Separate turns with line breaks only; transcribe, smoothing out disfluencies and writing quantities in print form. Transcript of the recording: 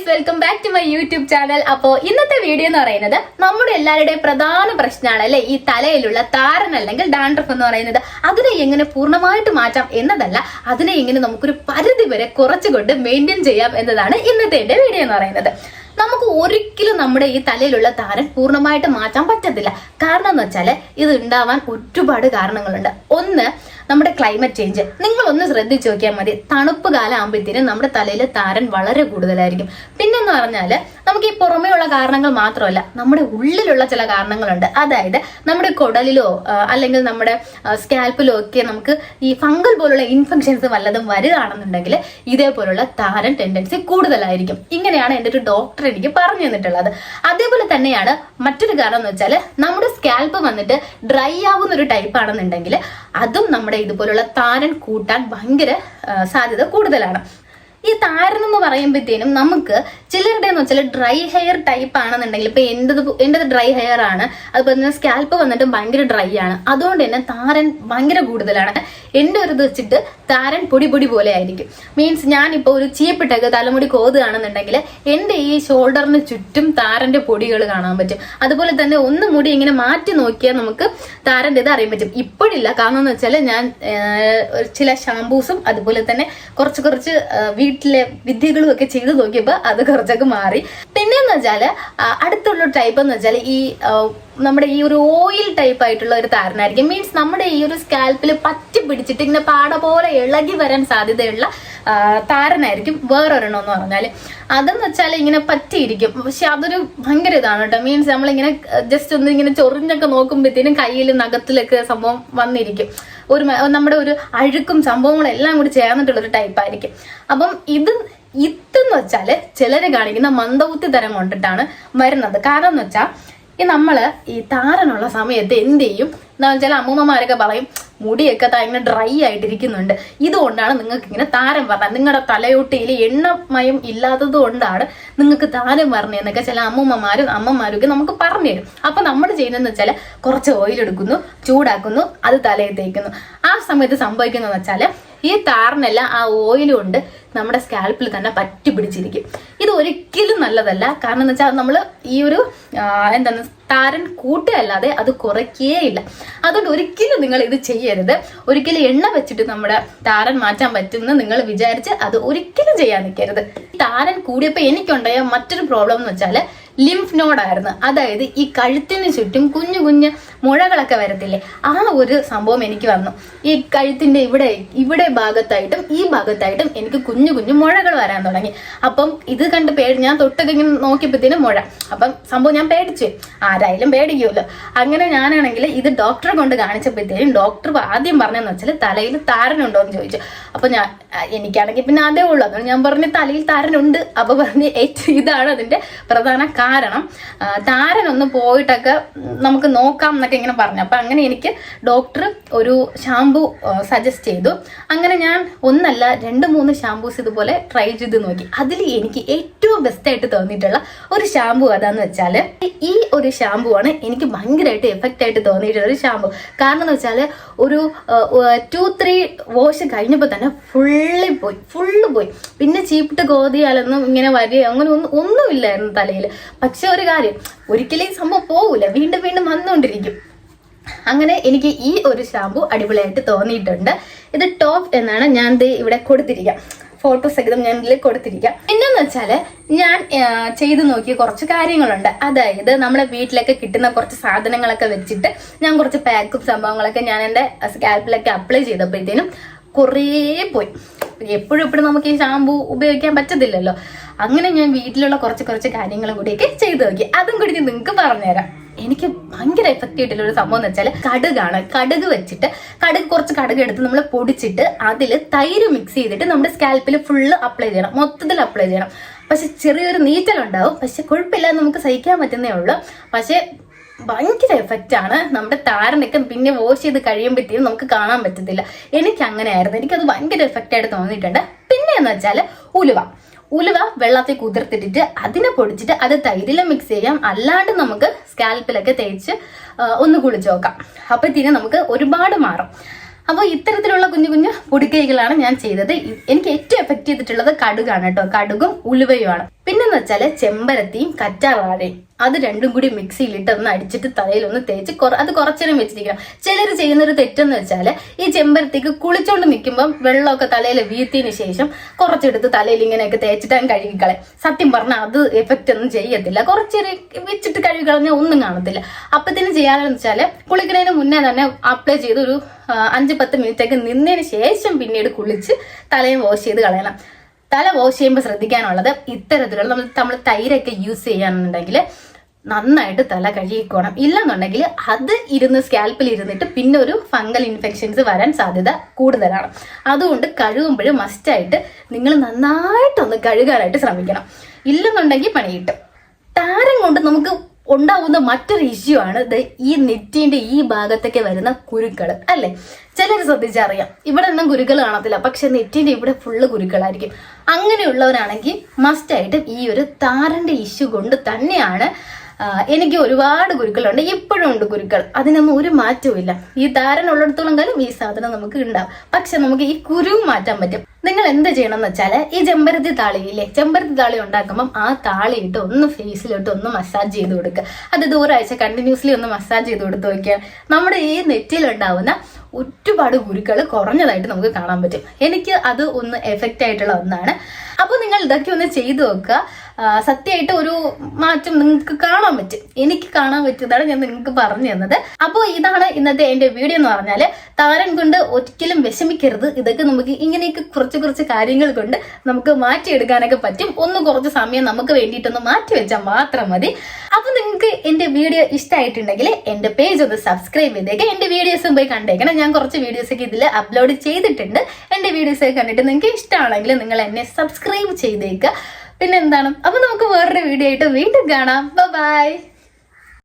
Guys, welcome back to my YouTube channel. അപ്പോൾ ഇന്നത്തെ video എന്ന് പറയുന്നത് നമ്മുടെ എല്ലാവരുടെയും പ്രധാന പ്രശ്നമാണ് അല്ലെ, ഈ തലയിലുള്ള താരൻ അല്ലെങ്കിൽ ഡാൻഡ്രഫ് എന്ന് പറയുന്നത്. അതിനെ എങ്ങനെ പൂർണ്ണമായിട്ട് മാറ്റാം എന്നതല്ല, അതിനെ എങ്ങനെ നമുക്കൊരു പരിധി വരെ കുറച്ചുകൊണ്ട് മെയിൻറ്റെയിൻ ചെയ്യാം എന്നതാണ് ഇന്നത്തെ എന്റെ വീഡിയോ എന്ന് പറയുന്നത്. നമുക്ക് ഒരിക്കലും നമ്മുടെ ഈ തലയിലുള്ള താരൻ പൂർണ്ണമായിട്ട് മാറ്റാൻ പറ്റത്തില്ല. കാരണം എന്ന് വെച്ചാല് ഇത് ഉണ്ടാവാൻ ഒരുപാട് കാരണങ്ങളുണ്ട്. ഒന്ന്, നമ്മുടെ ക്ലൈമറ്റ് ചേഞ്ച്. നിങ്ങളൊന്ന് ശ്രദ്ധിച്ചു നോക്കിയാൽ മതി, തണുപ്പ് കാലം ആകുമ്പോഴത്തേനും നമ്മുടെ തലയിൽ താരൻ വളരെ കൂടുതലായിരിക്കും. പിന്നെന്ന് പറഞ്ഞാല് നമുക്ക് ഈ പുറമേയുള്ള കാരണങ്ങൾ മാത്രമല്ല, നമ്മുടെ ഉള്ളിലുള്ള ചില കാരണങ്ങളുണ്ട്. അതായത് നമ്മുടെ കുടലിലോ അല്ലെങ്കിൽ നമ്മുടെ സ്കാൽപ്പിലോ ഒക്കെ നമുക്ക് ഈ ഫംഗൽ പോലുള്ള ഇൻഫെക്ഷൻസ് വല്ലതും വരികയാണെന്നുണ്ടെങ്കിൽ ഇതേപോലുള്ള താരൻ ടെൻഡൻസി കൂടുതലായിരിക്കും. ഇങ്ങനെയാണ് എൻ്റെ ഒരു ഡോക്ടർ എനിക്ക് പറഞ്ഞു തന്നിട്ടുള്ളത്. അതേപോലെ തന്നെയാണ് മറ്റൊരു കാരണം എന്ന് വെച്ചാൽ, നമ്മുടെ സ്കാൽപ്പ് വന്നിട്ട് ഡ്രൈ ആവുന്ന ഒരു ടൈപ്പ് ആണെന്നുണ്ടെങ്കിൽ അതും നമ്മുടെ ഇതുപോലുള്ള താരൻ കൂട്ടാൻ ഭയങ്കര സാധ്യത കൂടുതലാണ്. ഈ താരൻ എന്ന് പറയുമ്പോഴത്തേനും നമുക്ക് ചിലരുടെ എന്ന് വെച്ചാൽ ഡ്രൈ ഹെയർ ടൈപ്പ് ആണെന്നുണ്ടെങ്കിൽ, ഇപ്പൊ എന്റേത് ഡ്രൈ ഹെയർ ആണ്, അതുപോലെ തന്നെ സ്കാൽപ്പ് വന്നിട്ട് ഭയങ്കര ഡ്രൈ ആണ്, അതുകൊണ്ട് തന്നെ താരൻ ഭയങ്കര കൂടുതലാണ്. എന്റെ ഒരു ഇത് വെച്ചിട്ട് താരൻ പൊടി പൊടി പോലെ ആയിരിക്കും. മീൻസ് ഞാനിപ്പോ ഒരു ചീപ്പിട്ടൊക്കെ തലമുടി കോതുകയാണെന്നുണ്ടെങ്കിൽ എന്റെ ഈ ഷോൾഡറിന് ചുറ്റും താരന്റെ പൊടികൾ കാണാൻ പറ്റും. അതുപോലെ തന്നെ ഒന്ന് മുടി ഇങ്ങനെ മാറ്റി നോക്കിയാൽ നമുക്ക് താരന്റെ ഇത് അറിയാൻ പറ്റും. ഇപ്പോഴില്ല, കാരണം എന്ന് വെച്ചാൽ ഞാൻ ചില ഷാംപൂസും അതുപോലെ തന്നെ കുറച്ച് വീട്ടിലെ വിദ്യകളും ഒക്കെ ചെയ്ത് നോക്കിയപ്പോ അത് കുറച്ചൊക്കെ മാറി. പിന്നെന്ന് വെച്ചാല് അടുത്തുള്ള ടൈപ്പ് എന്ന് വെച്ചാൽ ഈ നമ്മുടെ ഈ ഒരു ഓയിൽ ടൈപ്പ് ആയിട്ടുള്ള ഒരു താരനായിരിക്കും. മീൻസ് നമ്മുടെ ഈ ഒരു സ്കാൽപ്പിൽ പറ്റി പിടിച്ചിട്ട് ഇങ്ങനെ പാട പോലെ ഇളകി വരാൻ സാധ്യതയുള്ള താരനായിരിക്കും വേറൊരെണ്ണം എന്ന് പറഞ്ഞാല്. അതെന്ന് വെച്ചാൽ ഇങ്ങനെ പറ്റിയിരിക്കും, പക്ഷെ അതൊരു ഭയങ്കര ഇതാണ് കേട്ടോ. മീൻസ് നമ്മളിങ്ങനെ ജസ്റ്റ് ഒന്ന് ഇങ്ങനെ ചൊറിഞ്ഞൊക്കെ നോക്കുമ്പോഴത്തേനും കയ്യിൽ നഖത്തിലൊക്കെ സംഭവം വന്നിരിക്കും. നമ്മുടെ ഒരു അഴുക്കും സംഭവങ്ങളും എല്ലാം കൂടി ചേർന്നിട്ടുള്ള ഒരു ടൈപ്പ് ആയിരിക്കും. അപ്പം ഇതെന്ന് വെച്ചാല് ചിലര് കാണിക്കുന്ന മന്ദബുദ്ധി തരം കൊണ്ടിട്ടാണ് വരുന്നത്. കാരണം എന്ന് വെച്ചാൽ ഈ താരനുള്ള സമയത്ത് എന്ത് ചെയ്യും എന്താ വെച്ചാൽ, അമ്മൂമ്മമാരൊക്കെ പറയും മുടിയൊക്കെ ഇങ്ങനെ ഡ്രൈ ആയിട്ടിരിക്കുന്നുണ്ട്, ഇതുകൊണ്ടാണ് നിങ്ങൾക്ക് ഇങ്ങനെ താരം പറഞ്ഞത്, നിങ്ങളുടെ തലയോട്ടിയിൽ എണ്ണമയം ഇല്ലാത്തത് കൊണ്ടാണ് നിങ്ങൾക്ക് താരം പറഞ്ഞതെന്നൊക്കെ ചില അമ്മമാരും ഒക്കെ നമുക്ക് പറഞ്ഞു തരും. അപ്പൊ നമ്മൾ ചെയ്യുന്നതെന്ന് വെച്ചാൽ കുറച്ച് ഓയിൽ എടുക്കുന്നു, ചൂടാക്കുന്നു, അത് തലയിൽ തേക്കുന്നു. ആ സമയത്ത് സംഭവിക്കുന്നതെന്ന് വെച്ചാൽ ഈ താരനെല്ലാം ആ ഓയിൽ കൊണ്ട് നമ്മുടെ സ്കാൽപ്പിൽ തന്നെ പറ്റി പിടിച്ചിരിക്കും. ഇത് ഒരിക്കലും നല്ലതല്ല. കാരണം എന്ന് വെച്ചാൽ നമ്മൾ ഈ ഒരു താരൻ കൂട്ടുകയല്ലാതെ അത് കുറയ്ക്കേയില്ല. അതുകൊണ്ട് ഒരിക്കലും നിങ്ങൾ ഇത് ചെയ്യരുത്. ഒരിക്കലും എണ്ണ വെച്ചിട്ട് നമ്മുടെ താരൻ മാറ്റാൻ പറ്റുമെന്ന് നിങ്ങൾ വിചാരിച്ച് അത് ഒരിക്കലും ചെയ്യാൻ നിൽക്കരുത്. താരൻ കൂടിയപ്പോൾ എനിക്കുണ്ടായ മറ്റൊരു പ്രോബ്ലം എന്ന് വെച്ചാൽ ലിംഫ് നോഡായിരുന്നു. അതായത് ഈ കഴുത്തിന് ചുറ്റും കുഞ്ഞു കുഞ്ഞു മുഴകളൊക്കെ വരത്തില്ലേ, ആ ഒരു സംഭവം എനിക്ക് വന്നു. ഈ കഴുത്തിന്റെ ഇവിടെ ഭാഗത്തായിട്ടും ഈ ഭാഗത്തായിട്ടും എനിക്ക് കുഞ്ഞു കുഞ്ഞു മുഴകൾ വരാൻ തുടങ്ങി. അപ്പം ഇത് കണ്ട് ഞാൻ തൊട്ടൊക്കെ ഇങ്ങനെ നോക്കിയപ്പോഴത്തേനും മുഴ. അപ്പം സംഭവം ഞാൻ പേടിച്ചു, ആരായാലും പേടിക്കുമല്ലോ. അങ്ങനെ ഞാനാണെങ്കിൽ ഇത് ഡോക്ടറെ കൊണ്ട് കാണിച്ചപ്പോഴത്തേനും ഡോക്ടർ ആദ്യം പറഞ്ഞതെന്ന് വെച്ചാൽ തലയിൽ താരനുണ്ടോ എന്ന് ചോദിച്ചു. അപ്പൊ എനിക്കാണെങ്കിൽ പിന്നെ അതേ ഉള്ളൂ, അതുകൊണ്ട് ഞാൻ പറഞ്ഞു തലയിൽ താരനുണ്ട്. അപ്പൊ പറഞ്ഞ് ഇതാണ് അതിന്റെ പ്രധാന കാരണം, താരനൊന്ന് പോയിട്ടൊക്കെ നമുക്ക് നോക്കാം എന്നൊക്കെ ഇങ്ങനെ പറഞ്ഞു. അപ്പൊ അങ്ങനെ എനിക്ക് ഡോക്ടർ ഒരു ഷാംപൂ സജസ്റ്റ് ചെയ്തു. അങ്ങനെ ഞാൻ 1 അല്ല 2-3 ഷാംപൂസ് ഇതുപോലെ ട്രൈ ചെയ്ത് നോക്കി. അതിൽ എനിക്ക് ഏറ്റവും ബെസ്റ്റ് ആയിട്ട് തോന്നിയിട്ടുള്ള ഒരു ഷാംപൂ അതാന്ന് വെച്ചാൽ ഈ ഒരു ഷാംപൂ ആണ് എനിക്ക് ഭയങ്കരമായിട്ട് എഫക്റ്റ് ആയിട്ട് തോന്നിയിട്ടുള്ള ഒരു ഷാംപൂ. കാരണം എന്ന് വെച്ചാൽ ഒരു 2-3 വാഷ് കഴിഞ്ഞപ്പോൾ തന്നെ ഫുള്ള് പോയി. പിന്നെ ചീപ്പിട്ട് കോതിയാലൊന്നും ഇങ്ങനെ അങ്ങനെ ഒന്നുമില്ലായിരുന്നു തലയിൽ. പക്ഷെ ഒരു കാര്യം, ഒരിക്കലും ഈ സംഭവം പോകൂല, വീണ്ടും വന്നുകൊണ്ടിരിക്കും. അങ്ങനെ എനിക്ക് ഈ ഒരു ഷാംപൂ അടിപൊളിയായിട്ട് തോന്നിയിട്ടുണ്ട്. ഇത് ടോപ്പ് എന്നാണ് ഞാൻ ഇവിടെ കൊടുത്തിരിക്കാം, ഫോട്ടോ സഹിതം ഞാൻ ഇതിൽ കൊടുത്തിരിക്കാം. എന്നു വെച്ചാല് ഞാൻ ചെയ്തു നോക്കിയ കുറച്ച് കാര്യങ്ങളുണ്ട്. അതായത് നമ്മുടെ വീട്ടിലൊക്കെ കിട്ടുന്ന കുറച്ച് സാധനങ്ങളൊക്കെ വെച്ചിട്ട് ഞാൻ കുറച്ച് പാക്കും സംഭവങ്ങളൊക്കെ ഞാൻ എൻ്റെ സ്കാൽപ്പിലൊക്കെ അപ്ലൈ ചെയ്തപ്പോഴത്തേനും കുറേ പോയി. എപ്പോഴും നമുക്ക് ഈ ഷാംപൂ ഉപയോഗിക്കാൻ പറ്റത്തില്ലല്ലോ. അങ്ങനെ ഞാൻ വീട്ടിലുള്ള കുറച്ച് കാര്യങ്ങളും കൂടിയൊക്കെ ചെയ്തു നോക്കി. അതും കൂടി ഞാൻ നിങ്ങൾക്ക് പറഞ്ഞുതരാം. എനിക്ക് ഭയങ്കര എഫക്റ്റീവ് ആയിട്ടുള്ള ഒരു സംഭവം എന്ന് വെച്ചാൽ കടുകാണ്. കുറച്ച് കടുക് എടുത്ത് നമ്മൾ പൊടിച്ചിട്ട് അതിൽ തൈര് മിക്സ് ചെയ്തിട്ട് നമ്മുടെ സ്കാൽപ്പിൽ ഫുള്ള് അപ്ലൈ ചെയ്യണം, മൊത്തത്തിൽ അപ്ലൈ ചെയ്യണം. പക്ഷെ ചെറിയൊരു നീറ്റലുണ്ടാവും, പക്ഷെ കുഴപ്പമില്ല, നമുക്ക് സഹിക്കാൻ പറ്റുന്നേ ഉള്ളൂ. പക്ഷെ ഭയങ്കര എഫക്റ്റ് ആണ്. നമ്മുടെ താരനൊക്കെ പിന്നെ വാഷ് ചെയ്ത് കഴിയുമ്പോഴത്തേക്കും നമുക്ക് കാണാൻ പറ്റത്തില്ല. എനിക്ക് അങ്ങനെയായിരുന്നു, എനിക്കത് ഭയങ്കര എഫക്റ്റ് ആയിട്ട് തോന്നിയിട്ടുണ്ട്. പിന്നെ എന്ന് വെച്ചാൽ ഉലുവ വെള്ളത്തിൽ കുതിർത്തിട്ടിട്ട് അതിനെ പൊടിച്ചിട്ട് അത് തൈരിൽ മിക്സ് ചെയ്യാം. അല്ലാണ്ട് നമുക്ക് സ്കാൽപ്പിലൊക്കെ തേച്ച് ഒന്ന് കുളിച്ച് നോക്കാം. അപ്പോഴത്തേനും നമുക്ക് ഒരുപാട് മാറും. അപ്പോൾ ഇത്തരത്തിലുള്ള കുഞ്ഞു പൊടിക്കൈകളാണ് ഞാൻ ചെയ്തത്. എനിക്ക് ഏറ്റവും എഫക്റ്റ് ചെയ്തിട്ടുള്ളത് കടുകാണ് കേട്ടോ, കടുകും ഉലുവയുമാണ്. പിന്നെ പിന്നെന്ന് വെച്ചാല് ചെമ്പരത്തിയും കറ്റാർവാഴയും അത് രണ്ടും കൂടി മിക്സിയിലിട്ട് ഒന്ന് അടിച്ചിട്ട് തലയിലൊന്ന് തേച്ച് അത് കുറച്ചേരം വെച്ചിരിക്കണം. ചിലർ ചെയ്യുന്നൊരു തെറ്റെന്ന് വെച്ചാല് ഈ ചെമ്പരത്തിക്ക് കുളിച്ചോണ്ട് നിൽക്കുമ്പോൾ വെള്ളമൊക്കെ തലയിൽ വീഴ്ത്തിയതിന് ശേഷം കുറച്ചെടുത്ത് തലയിൽ ഇങ്ങനെയൊക്കെ തേച്ചിട്ട് കഴുകിക്കളെ. സത്യം പറഞ്ഞാൽ അത് എഫക്റ്റ് ഒന്നും ചെയ്യത്തില്ല. കുറച്ചേരം വെച്ചിട്ട് കഴുകി കളഞ്ഞാൽ ഒന്നും കാണത്തില്ല. അപ്പത്തിന് ചെയ്യാനെന്ന് വെച്ചാല് കുളിക്കുന്നതിന് മുന്നേ തന്നെ അപ്ലൈ ചെയ്ത് ഒരു 5-10 മിനിറ്റൊക്കെ നിന്നതിന് ശേഷം പിന്നീട് കുളിച്ച് തലയും വാഷ് ചെയ്ത് കളയണം. തല വാഷ് ചെയ്യുമ്പോൾ ശ്രദ്ധിക്കാനുള്ളത് ഇത്തരത്തിലുള്ള നമ്മൾ തൈരൊക്കെ യൂസ് ചെയ്യാന്നുണ്ടെങ്കിൽ നന്നായിട്ട് തല കഴുകിക്കോണം. ഇല്ലെന്നുണ്ടെങ്കിൽ അത് സ്കാൽപ്പിൽ ഇരുന്നിട്ട് പിന്നെ ഒരു ഫംഗൽ ഇൻഫെക്ഷൻസ് വരാൻ സാധ്യത കൂടുതലാണ്. അതുകൊണ്ട് കഴുകുമ്പോഴും മസ്റ്റായിട്ട് നിങ്ങൾ നന്നായിട്ടൊന്ന് കഴുകാനായിട്ട് ശ്രമിക്കണം. ഇല്ലെന്നുണ്ടെങ്കിൽ പണി കിട്ടും. താരം കൊണ്ട് നമുക്ക് ഉണ്ടാവുന്ന മറ്റൊരു ഇഷ്യൂ ആണ് ഈ നെറ്റിന്റെ ഈ ഭാഗത്തൊക്കെ വരുന്ന കുരുക്കൾ അല്ലെ. ചിലർ ശ്രദ്ധിച്ചറിയാം ഇവിടെ ഒന്നും കുരുക്കൾ കാണത്തില്ല, പക്ഷെ നെറ്റിന്റെ ഇവിടെ ഫുള്ള് കുരുക്കളായിരിക്കും. അങ്ങനെയുള്ളവരാണെങ്കിൽ മസ്റ്റായിട്ട് ഈ ഒരു താരന്റെ ഇഷ്യൂ കൊണ്ട് തന്നെയാണ്. എനിക്ക് ഒരുപാട് കുരുക്കളുണ്ട്, ഇപ്പോഴും ഉണ്ട് കുരുക്കൾ, അതിനൊന്നും ഒരു മാറ്റവും ഇല്ല. ഈ താരൻ ഉള്ളിടത്തോളം കാലം ഈ സാധനം നമുക്ക് ഉണ്ടാവും. പക്ഷെ നമുക്ക് ഈ കുരുവും മാറ്റാൻ പറ്റും. നിങ്ങൾ എന്ത് ചെയ്യണം എന്ന് വെച്ചാൽ ഈ ചെമ്പരത്തി താളിയില്ലേ, ചെമ്പരത്തി താളി ഉണ്ടാക്കുമ്പം ആ താളിയിട്ട് ഒന്ന് ഫേസിലിട്ട് ഒന്ന് മസാജ് ചെയ്ത് കൊടുക്കുക. അത് ഒരാഴ്ച കണ്ടിന്യൂസ്ലി ഒന്ന് മസാജ് ചെയ്ത് കൊടുത്ത് നോക്കിയാൽ നമ്മുടെ ഈ നെറ്റിയിലുണ്ടാവുന്ന ഒരുപാട് കുരുക്കൾ കുറഞ്ഞതായിട്ട് നമുക്ക് കാണാൻ പറ്റും. എനിക്ക് അത് ഒന്ന് എഫക്റ്റ് ആയിട്ടുള്ള ഒന്നാണ്. അപ്പോൾ നിങ്ങൾ ഇതൊക്കെ ഒന്ന് ചെയ്തു നോക്കുക. സത്യമായിട്ട് ഒരു മാറ്റം നിങ്ങൾക്ക് കാണാൻ പറ്റും. എനിക്ക് കാണാൻ പറ്റുന്നതാണ് ഞാൻ നിങ്ങൾക്ക് പറഞ്ഞു തന്നത്. അപ്പോൾ ഇതാണ് ഇന്നത്തെ എൻ്റെ വീഡിയോ എന്ന് പറഞ്ഞാൽ താരൻ കൊണ്ട് ഒരിക്കലും വിഷമിക്കരുത്. ഇതൊക്കെ നമുക്ക് ഇങ്ങനെയൊക്കെ കുറച്ച് കാര്യങ്ങൾ കൊണ്ട് നമുക്ക് മാറ്റിയെടുക്കാനൊക്കെ പറ്റും. കുറച്ച് സമയം നമുക്ക് വേണ്ടിയിട്ടൊന്ന് മാറ്റി വെച്ചാൽ മാത്രം മതി. അപ്പൊ നിങ്ങൾക്ക് എൻ്റെ വീഡിയോ ഇഷ്ടമായിട്ടുണ്ടെങ്കിൽ എൻ്റെ പേജ് ഒന്ന് സബ്സ്ക്രൈബ് ചെയ്തേക്കാം. എൻ്റെ വീഡിയോസും പോയി കണ്ടേക്കണം. ഞാൻ കുറച്ച് വീഡിയോസൊക്കെ ഇതിൽ അപ്ലോഡ് ചെയ്തിട്ടുണ്ട്. എൻ്റെ വീഡിയോസൊക്കെ കണ്ടിട്ട് നിങ്ങൾക്ക് ഇഷ്ടമാണെങ്കിൽ നിങ്ങൾ എന്നെ സബ്സ്ക്രൈബ് ചെയ്തേക്കുക. പിന്നെന്താണ്, അപ്പൊ നമുക്ക് വേറൊരു വീഡിയോ ആയിട്ട് വീണ്ടും കാണാം. ബൈ.